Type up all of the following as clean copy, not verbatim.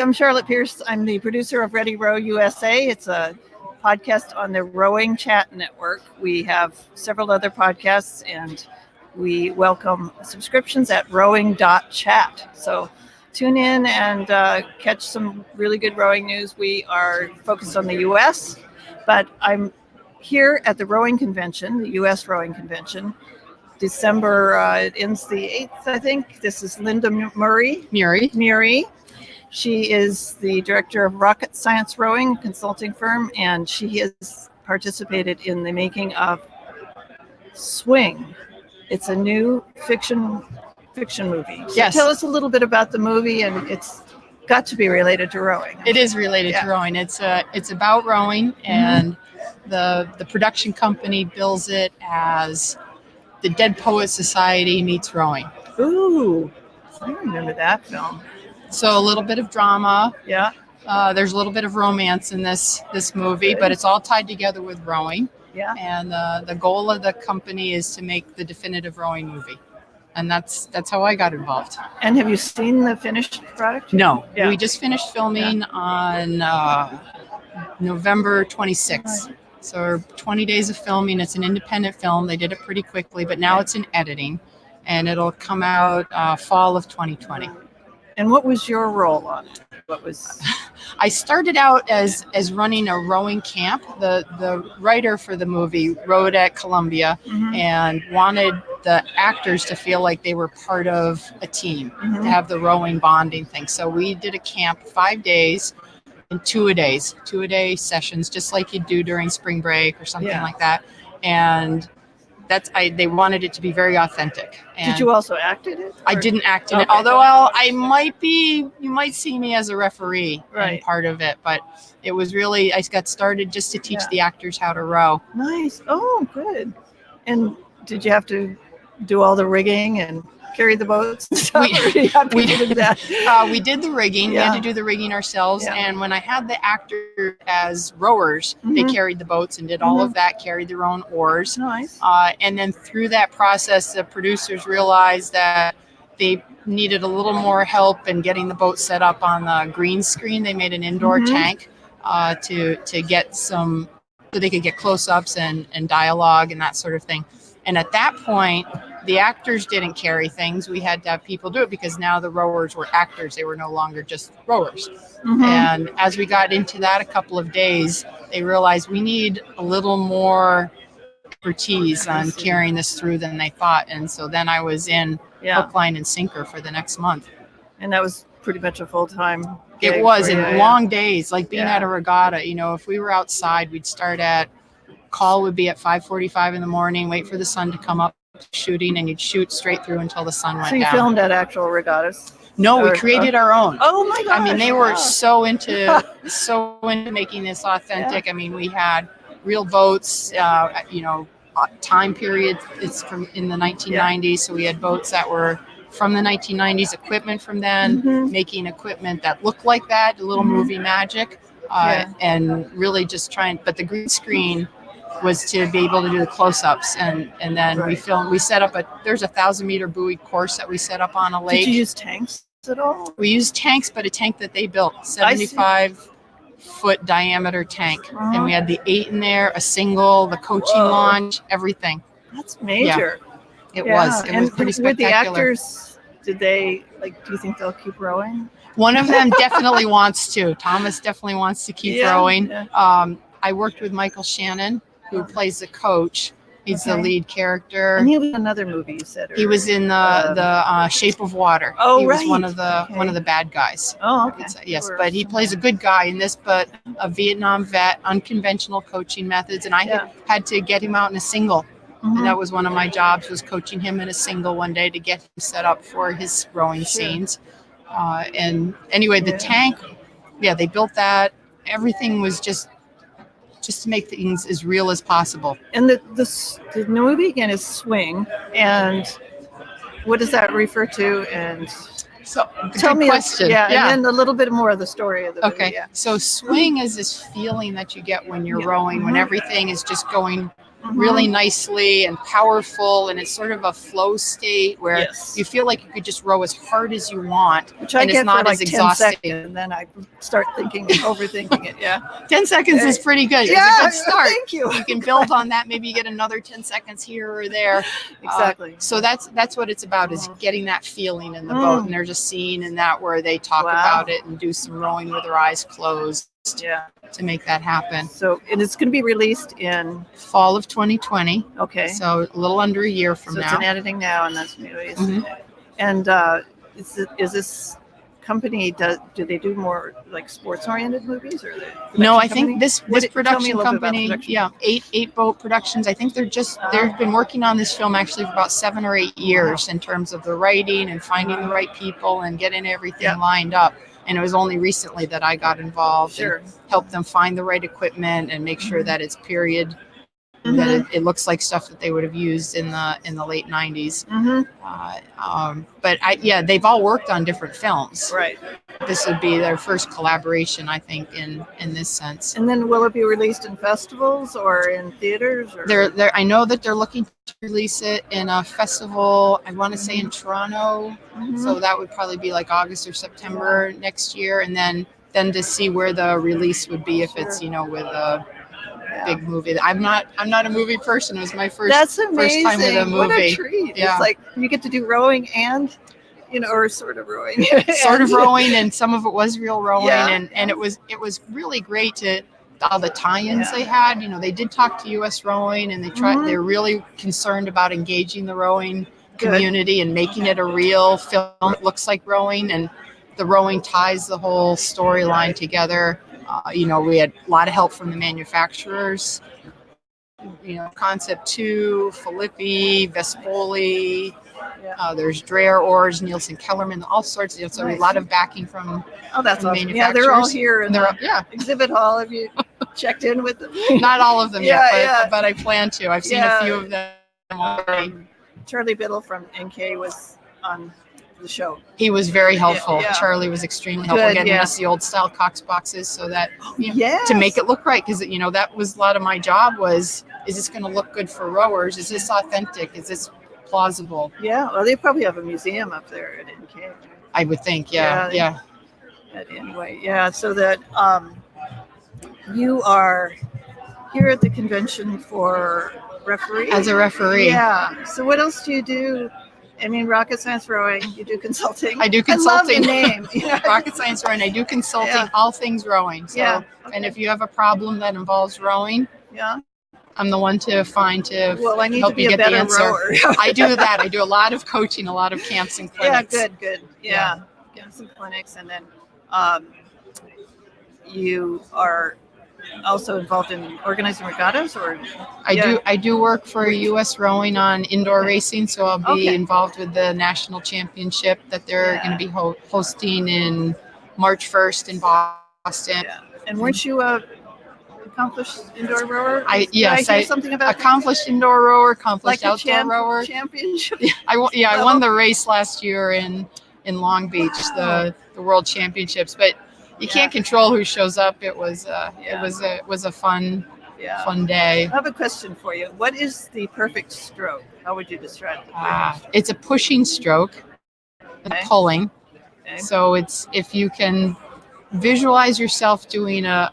I'm Charlotte Pierce. I'm the producer of Ready Row USA. It's a podcast on the Rowing Chat Network. We have several other podcasts, and we welcome subscriptions at rowing.chat. So tune in and catch some really good rowing news. We are focused on the U.S., but I'm here at the Rowing Convention, the USRowing Convention. December, it ends the 8th, I think. This is Linda Muri. She is the director of Rocket Science Rowing consulting firm, and she has participated in the making of Swing. It's a new fiction movie. So yes. Tell us a little bit about the movie, and it's got to be related to rowing. It is related to rowing. It's about rowing, and the production company bills it as the Dead Poets Society meets rowing. Ooh, I remember that film. So a little bit of drama. Yeah. There's a little bit of romance in this movie, but it's all tied together with rowing. Yeah. And the goal of the company is to make the definitive rowing movie. And that's how I got involved. And have you seen the finished product? No. Yeah. We just finished filming on November 26th. Right. So 20 days of filming. It's an independent film. They did it pretty quickly, but now it's in editing, and it'll come out fall of 2020. And what was your role on it? I started out as running a rowing camp. The writer for the movie rowed at Columbia and wanted the actors to feel like they were part of a team, to have the rowing bonding thing. So we did a camp 5 days and 2-a-day sessions, just like you do during spring break or something like that. And they wanted it to be very authentic. And did you also act in it? I didn't act in it, although you might see me as a referee in part of it, but it was really, I got started just to teach the actors how to row. Nice. Oh, good. And did you have to do all the rigging and carry the boats and stuff? We did the rigging. Yeah. We had to do the rigging ourselves. Yeah. And when I had the actors as rowers, they carried the boats and did all of that, carried their own oars. Nice. And then through that process, the producers realized that they needed a little more help in getting the boat set up on the green screen. They made an indoor tank to get some, so they could get close-ups and dialogue and that sort of thing. And at that point, the actors didn't carry things. We had to have people do it because now the rowers were actors. They were no longer just rowers. And as we got into that a couple of days, they realized we need a little more expertise on carrying this through than they thought. And so then I was in hook, line, and sinker for the next month. And that was pretty much a full-time gig. It was, in long days, like being at a regatta. You know, if we were outside, we'd start call would be at 5:45 in the morning, wait for the sun to come up, shooting, and you'd shoot straight through until the sun went down. So you filmed at actual regattas? No, we created our own. Oh my gosh. I mean, they were so into making this authentic. I mean, we had real boats, time period. It's from in the 1990s. So we had boats that were from the 1990s, equipment from then, making equipment that looked like that, a little movie magic, and really just but the green screen was to be able to do the close-ups, and then we set up there's a 1,000-meter buoy course that we set up on a lake. Did you use tanks at all? We used tanks, but a tank that they built, 75-foot diameter tank, and we had the 8 in there, a single, the coaching launch, everything. That's major. It was pretty spectacular. With the actors, do you think they'll keep rowing? One of them definitely wants to. Thomas definitely wants to keep rowing. Yeah. I worked with Michael Shannon, who plays the coach. He's the lead character. And he was in another movie, you said. He was in the Shape of Water. Oh, he was one of the bad guys. Oh, okay. Yes, but he plays a good guy in this, but a Vietnam vet, unconventional coaching methods, and I had to get him out in a single. And that was one of my jobs, was coaching him in a single one day to get him set up for his rowing scenes. And anyway, the tank, they built that. Everything was just to make things as real as possible. And the movie again is Swing, and what does that refer to? And so tell me question. And then a little bit more of the story of the movie. So Swing is this feeling that you get when you're rowing, when everything is just going really nicely and powerful, and it's sort of a flow state where Yes. you feel like you could just row as hard as you want, Which I and get it's not for like as 10 exhausting. seconds, and then I start thinking, overthinking it. Yeah. 10 seconds is pretty good. Yeah, It's a good start. thank you. You can build on that. Maybe you get another 10 seconds here or there. Exactly. So that's what it's about, is getting that feeling in the boat. And there's a scene in that where they talk about it and do some rowing with their eyes closed. Yeah. To make that happen. So, and it's going to be released in fall of 2020. Okay. So a little under a year from now. So it's in editing now, and that's movies. And is this company, do they do more like sports oriented movies, or no? I think this production company, yeah, eight boat productions. I think they've been working on this film actually for about 7 or 8 years in terms of the writing and finding the right people and getting everything lined up. And it was only recently that I got involved and helped them find the right equipment and make sure that it's period, that it looks like stuff that they would have used in the late 90s. But they've all worked on different films. Right. This would be their first collaboration, I think, in this sense. And then will it be released in festivals or in theaters? Or? I know that they're looking to release it in a festival, I want to say in Toronto. So that would probably be like August or September next year. And then to see where the release would be, if it's, with a big movie. I'm not a movie person. It was my first time with a movie. What a treat. Yeah. It's like you get to do rowing and or sort of rowing. Sort of rowing, and some of it was real rowing, and it was really great to all the tie-ins they had. They did talk to USRowing, and they're really concerned about engaging the rowing community and making it a real film that looks like rowing, and the rowing ties the whole storyline together. We had a lot of help from the manufacturers. Concept 2, Filippi, Vespoli. There's Dreher Oars, Nielsen Kellerman, all sorts of. So a lot of backing from. Oh, that's from awesome. Yeah, they're all here in the exhibit hall. Have you checked in with them? Not all of them yet, but I plan to. I've seen a few of them already. Charlie Biddle from NK was on the show. He was very helpful. Charlie was extremely helpful getting us the old style Cox boxes so that to make it look right, because that was a lot of my job was, is this going to look good for rowers? Is this authentic? Is this plausible? Yeah, well, they probably have a museum up there at NK. Right? I would think, Anyway, so that you are here at the convention for referee. As a referee. Yeah. So what else do you do? I mean, Rocket Science Rowing, you do consulting. I do consulting. I love the name. Rocket Science Rowing. I do consulting, all things rowing. So, and if you have a problem that involves rowing, I'm the one to find to I need help to be you a get better the answer. Rower. I do that. I do a lot of coaching, a lot of camps and clinics. Good. Yeah. Camps and clinics, and then you are also involved in organizing regattas, or I do work for USRowing on indoor racing, so I'll be involved with the national championship that they're going to be hosting in March 1st in Boston. And weren't you a accomplished indoor rower? I hear something about accomplished indoor rower, accomplished outdoor rower. Championship. I won the race last year in Long Beach, the World Championships, but you can't control who shows up. It was a fun day. I have a question for you. What is the perfect stroke? How would you describe it? It's a pushing stroke, pulling. So it's, if you can visualize yourself doing a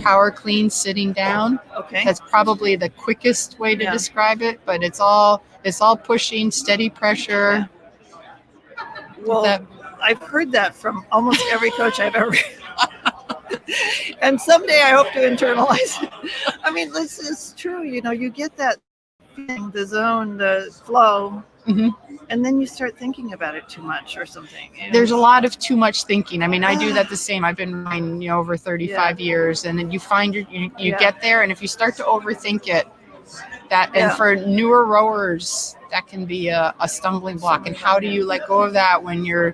power clean sitting down. That's probably the quickest way to describe it, but it's all pushing, steady pressure. Well, I've heard that from almost every coach I've ever and someday I hope to internalize it. I mean, this is true. You get that feeling, the zone, the flow, and then you start thinking about it too much or something. There's a lot of too much thinking. I mean, I do that the same. I've been riding over 35 years, and then you find you get there, and if you start to overthink it, and for newer rowers, that can be a stumbling block. And how do you let go of that when you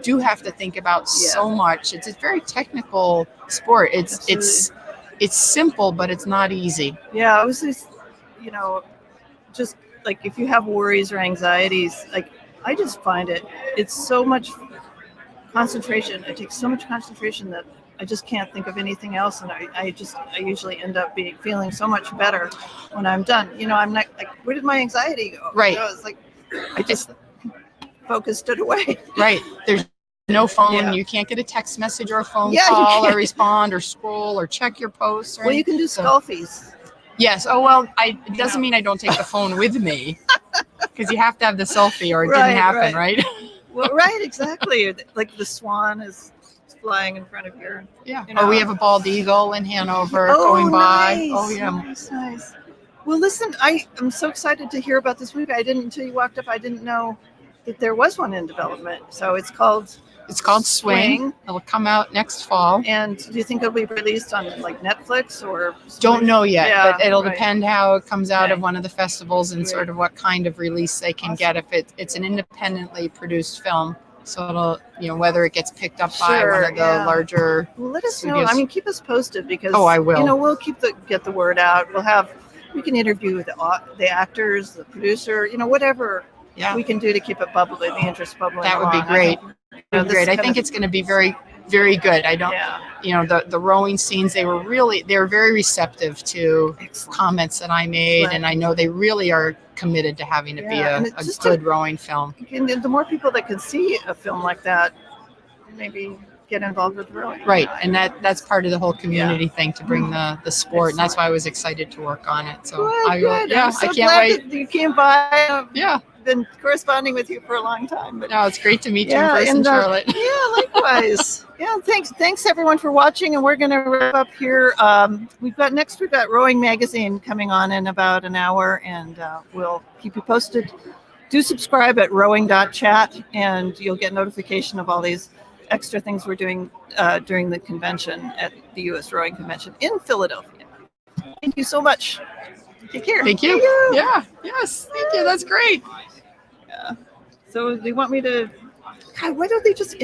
do have to think about so much? It's a very technical sport. It's simple, but it's not easy. Yeah, I was just like, if you have worries or anxieties, like, I just find it's so much concentration. It takes so much concentration that I just can't think of anything else, and I usually end up feeling so much better when I'm done. I'm not like, where did my anxiety go? Right. It's like I just focused it away. Right. There's no phone. Yeah. You can't get a text message or a phone Yeah, you call or can't. respond or scroll or check your posts. Or Well, you can do Skullfies. Yes. Oh, well, it doesn't mean I don't take the phone with me, because you have to have the selfie or it didn't happen, right? Well, right, exactly. Like the swan is flying in front of your. Yeah. Or we have a bald eagle in Hanover going by. Nice, Oh, yeah. Nice. Well, listen, I am so excited to hear about this movie. Until you walked up, I didn't know that there was one in development. So it's called Swing. It'll come out next fall. And do you think it'll be released on like Netflix or? Don't know yet, but it'll right. depend how it comes out of Okay. one of the festivals and sort of what kind of release they can get. If it's an independently produced film, so it'll, whether it gets picked up by one of the larger. Well, let us studios. know. Keep us posted because. Oh, I will. We'll get the word out. We can interview the actors, the producer, whatever we can do to keep it bubbly, the interest bubbling. That would be along. great. I think it's going to be very, very good. I don't, the rowing scenes, they were very receptive to comments that I made. Right. And I know they really are committed to having it be a good rowing film. And the more people that can see a film like that, maybe get involved with rowing. Right. And that's part of the whole community thing, to bring the sport. And that's why I was excited to work on it. So good. I can't wait. That you came by. Yeah. Been corresponding with you for a long time. But no, it's great to meet you in person, Charlotte. Yeah, likewise. Thanks everyone for watching, and we're going to wrap up here. We've got Rowing Magazine coming on in about an hour, and we'll keep you posted. Do subscribe at rowing.chat, and you'll get notification of all these extra things we're doing during the convention at the USRowing Convention in Philadelphia. Thank you so much. Take care. Thank you. Yeah. Yes. Thank you. That's great. Yeah. So they want me to. God, why don't they just